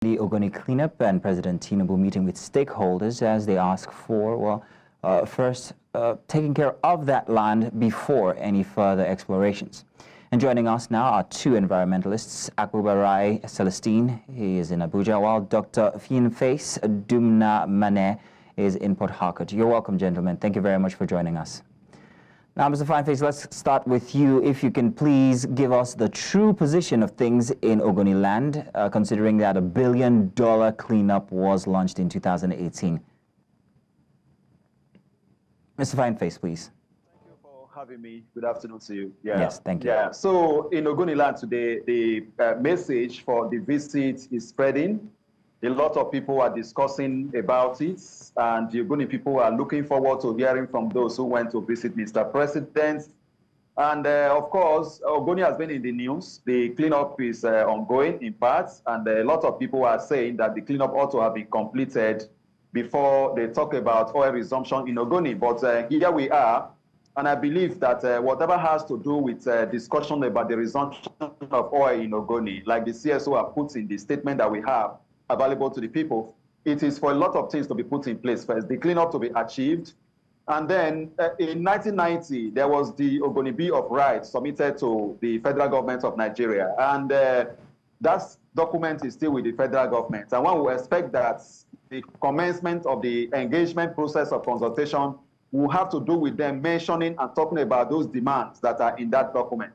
The Ogoni cleanup and President Tinubu meeting with stakeholders as they ask for, first taking care of that land before any further explorations. And joining us now are two environmentalists, Akpobari Celestine, he is in Abuja, while Dr. Fyneface, Doom-Nah-Meh-Neh is in Port Harcourt. You're welcome, gentlemen. Thank you very much for joining us. Now, Mr. Fyneface, let's start with you. If you can please give us the true position of things in Ogoniland, considering that $1 billion cleanup was launched in 2018. Mr. Fyneface, please. Thank you for having me. Good afternoon to you. Yeah. Yes, thank you. Yeah. So in Ogoniland today, the message for the visit is spreading. A lot of people are discussing about it, and the Ogoni people are looking forward to hearing from those who went to visit Mr. President. And of course, Ogoni has been in the news. The cleanup is ongoing in parts, and a lot of people are saying that the cleanup ought to have been completed before they talk about oil resumption in Ogoni. But here we are, and I believe that whatever has to do with discussion about the resumption of oil in Ogoni, like the CSO have put in the statement that we have available to the people, it is for a lot of things to be put in place. First, the cleanup to be achieved. And then in 1990, there was the Ogoni Bill of Rights submitted to the federal government of Nigeria. And that document is still with the federal government. And one will expect that the commencement of the engagement process of consultation will have to do with them mentioning and talking about those demands that are in that document.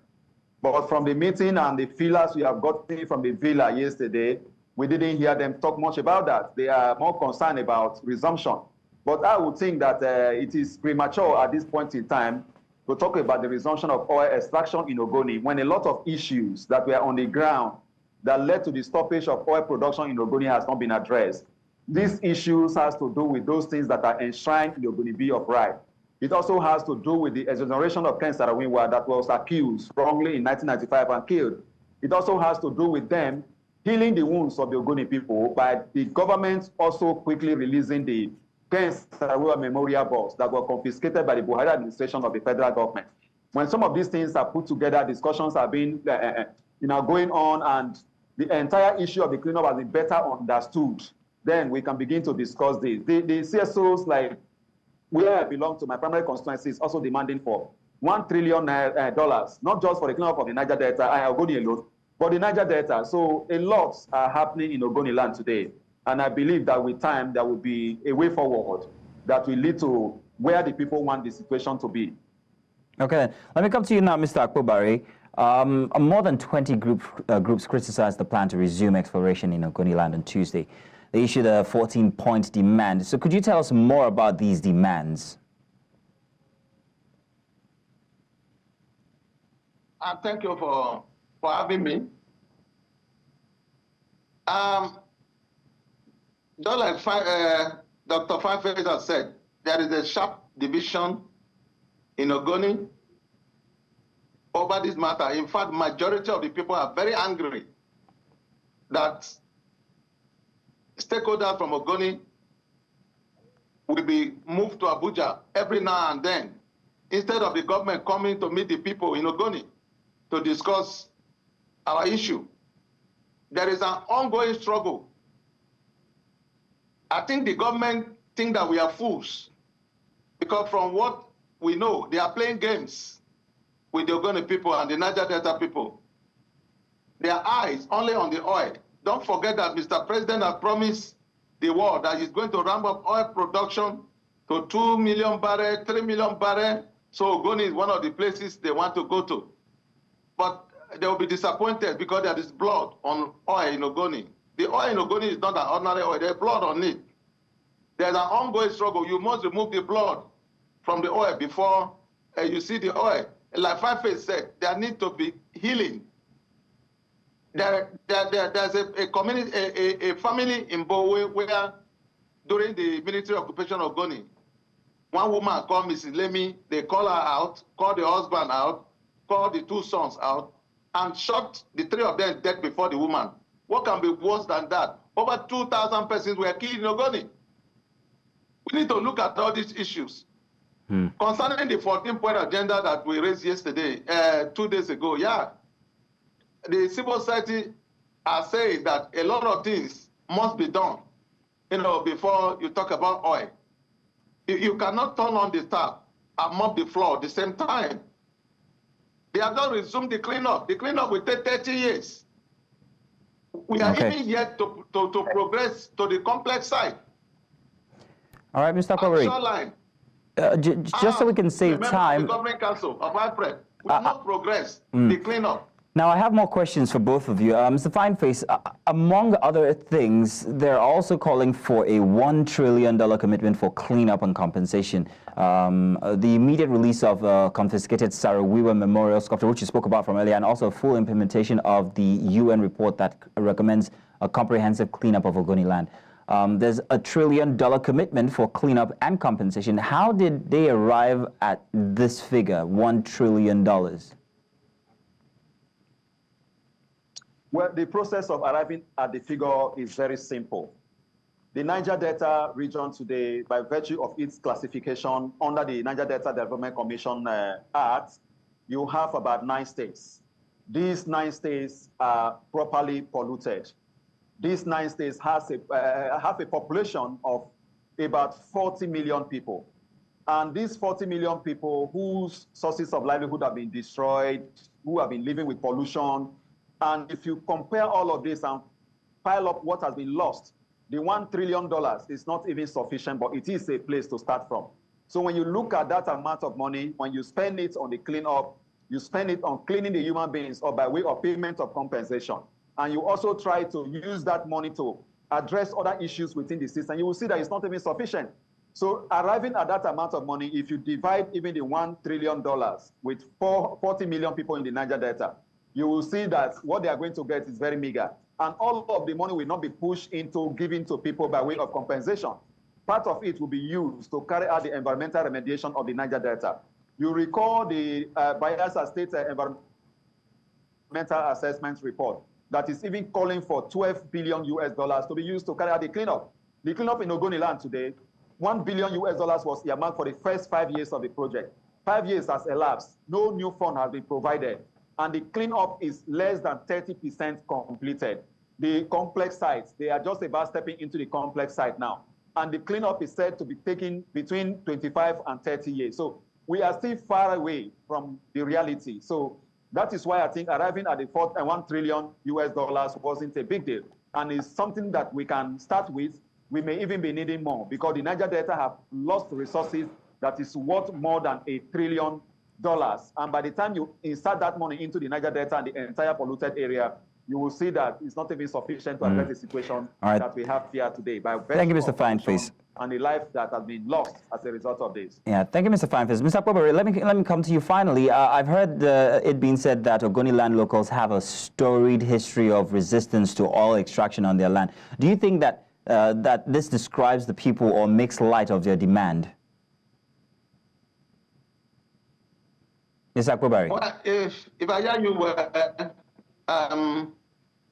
But from the meeting and the feelers we have gotten from the villa yesterday, we didn't hear them talk much about that. They are more concerned about resumption. But I would think that it is premature at this point in time to talk about the resumption of oil extraction in Ogoni when a lot of issues that were on the ground that led to the stoppage of oil production in Ogoni has not been addressed. These issues has to do with those things that are enshrined in the Ogoni Bill of Rights. It also has to do with the exoneration of Ken Saro-Wiwa that was accused wrongly in 1995 and killed. It also has to do with them healing the wounds of the Ogoni people by the government also quickly releasing the Ken Saro-Wiwa memorial box that were confiscated by the Buhari administration of the federal government. When some of these things are put together, discussions have been going on, and the entire issue of the cleanup has been better understood, then we can begin to discuss this. The CSOs, like where I belong to, my primary constituency, is also demanding for $1 trillion, not just for the cleanup of the Niger Delta, Ogoni alone, but the Niger Delta. So a lot are happening in Ogoniland today. And I believe that with time, there will be a way forward that will lead to where the people want the situation to be. Okay, let me come to you now, Mr. Akpobari. More than 20 groups criticized the plan to resume exploration in Ogoniland on Tuesday. They issued a 14-point demand. So could you tell us more about these demands? Thank you for having me. Just like Dr. Fyneface has said, there is a sharp division in Ogoni over this matter. In fact, majority of the people are very angry that stakeholders from Ogoni will be moved to Abuja every now and then, instead of the government coming to meet the people in Ogoni to discuss our issue. There is an ongoing struggle. I think the government think that we are fools, because from what we know, they are playing games with the Ogoni people and the Niger Delta people. Their eyes only on the oil. Don't forget that Mr. President has promised the world that he's going to ramp up oil production to 2 million barrels, 3 million barrels. So Ogoni is one of the places they want to go to. But they will be disappointed because there is blood on oil in Ogoni. The oil in Ogoni is not an ordinary oil. There's blood on it. There's an ongoing struggle. You must remove the blood from the oil before you see the oil. Like Fyneface said, there needs to be healing. There's a community, a family in Bowe where during the military occupation of Ogoni, one woman called Mrs. Lemi, they call her out, call the husband out, call the two sons out, and shot the three of them dead before the woman. What can be worse than that? Over 2,000 persons were killed in Ogoni. We need to look at all these issues. Concerning the 14-point agenda that we raised yesterday, 2 days ago, yeah, the civil society are saying that a lot of things must be done, before you talk about oil. You cannot turn on the tap and mop the floor at the same time. They have not resumed the cleanup. The cleanup will take 30 years. We are even yet to progress to the complex site. All right, Mr. Akpobari. Just so we can save time. The Government Council of Alfred will not progress the cleanup. Now, I have more questions for both of you. Mr. Fyneface, among other things, they're also calling for a $1 trillion commitment for cleanup and compensation. The immediate release of confiscated Saro-Wiwa memorial sculpture, which you spoke about from earlier, and also full implementation of the UN report that recommends a comprehensive cleanup of Ogoniland. There's a $1 trillion commitment for cleanup and compensation. How did they arrive at this figure, $1 trillion? Well, the process of arriving at the figure is very simple. The Niger Delta region today, by virtue of its classification under the Niger Delta Development Commission Act, you have about 9 states. These 9 states are properly polluted. These 9 states have a population of about 40 million people. And these 40 million people whose sources of livelihood have been destroyed, who have been living with pollution. And if you compare all of this and pile up what has been lost, the $1 trillion is not even sufficient, but it is a place to start from. So when you look at that amount of money, when you spend it on the cleanup, you spend it on cleaning the human beings or by way of payment of compensation. And you also try to use that money to address other issues within the system, you will see that it's not even sufficient. So arriving at that amount of money, if you divide even the $1 trillion with 40 million people in the Niger Delta, you will see that what they are going to get is very meager. And all of the money will not be pushed into giving to people by way of compensation. Part of it will be used to carry out the environmental remediation of the Niger Delta. You recall the Bayelsa State Environmental Assessment Report that is even calling for $12 billion to be used to carry out the cleanup. The cleanup in Ogoniland today, $1 billion was earmarked for the first 5 years of the project. 5 years has elapsed. No new fund has been provided. And the cleanup is less than 30% completed. The complex sites, they are just about stepping into the complex site now. And the cleanup is said to be taking between 25 and 30 years. So we are still far away from the reality. So that is why I think arriving at the $1 trillion wasn't a big deal. And it's something that we can start with. We may even be needing more because the Niger Delta have lost resources that is worth more than $1 trillion. And by the time you insert that money into the Niger Delta and the entire polluted area, you will see that it's not even sufficient to address the situation that we have here today. Thank you, Mr. Fyneface. And the life that has been lost as a result of this. Yeah, thank you, Mr. Fyneface. Mr. Akpobari, let me come to you finally. I've heard it being said that Ogoniland locals have a storied history of resistance to oil extraction on their land. Do you think that that this describes the people or makes light of their demand? Mr. Akpobari. Well, if I hear you,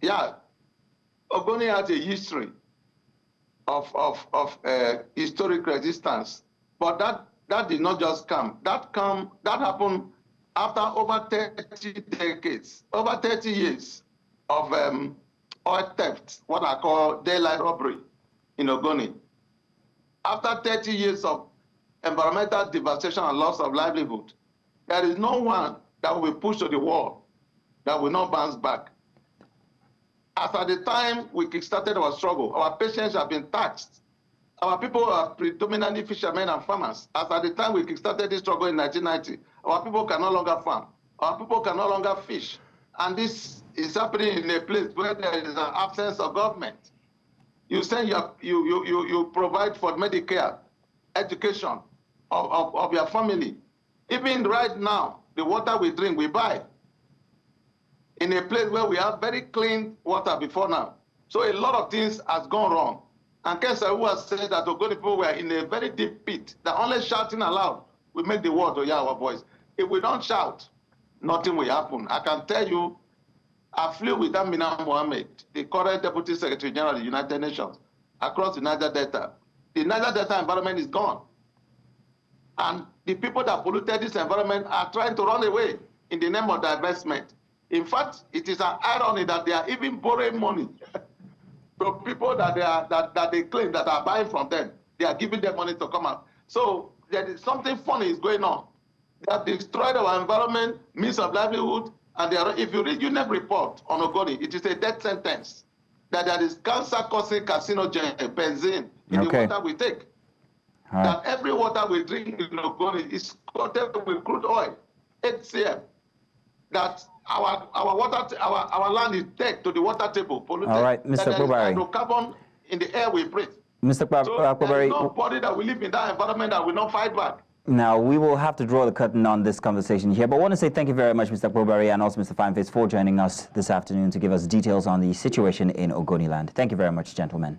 yeah, Ogoni has a history of historic resistance, but that did not just come. That happened after over 30 decades, over 30 years of oil theft, what I call daylight robbery in Ogoni. After 30 years of environmental devastation and loss of livelihood, there is no one that will be pushed to the wall that will not bounce back. As at the time we kickstarted our struggle, our patients have been taxed. Our people are predominantly fishermen and farmers. As at the time we kickstarted this struggle in 1990, our people can no longer farm. Our people can no longer fish. And this is happening in a place where there is an absence of government. You say you provide for Medicare, education of your family. Even right now, the water we drink, we buy in a place where we have very clean water before now. So a lot of things has gone wrong. And Ken Saro-Wiwa said that Ogoni people were in a very deep pit, that only shouting aloud will make the world to hear our voice. If we don't shout, nothing will happen. I can tell you, I flew with Doom-Nah-Meh-Neh, the current Deputy Secretary General of the United Nations, across the Niger Delta. The Niger Delta environment is gone. And the people that polluted this environment are trying to run away in the name of divestment. In fact, it is an irony that they are even borrowing money to people that they claim that are buying from them. They are giving them money to come out. So there is something funny is going on. They have destroyed our environment, means of livelihood, and if you read UNEP report on Ogoni, it is a death sentence. That there is cancer-causing carcinogen, benzene, in the water we take. Right. That every water we drink in Ogoni is coated with crude oil, HCl. That our water, our land is dead to the water table, polluted. All right, Mr. Akpobari. Hydrocarbon in the air we breathe. Mr. Akpobari. There is nobody that will live in that environment that will not fight back. Now, we will have to draw the curtain on this conversation here, but I want to say thank you very much, Mr. Akpobari, and also Mr. Fyneface, for joining us this afternoon to give us details on the situation in Ogoniland. Thank you very much, gentlemen.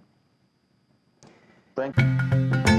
Thank you.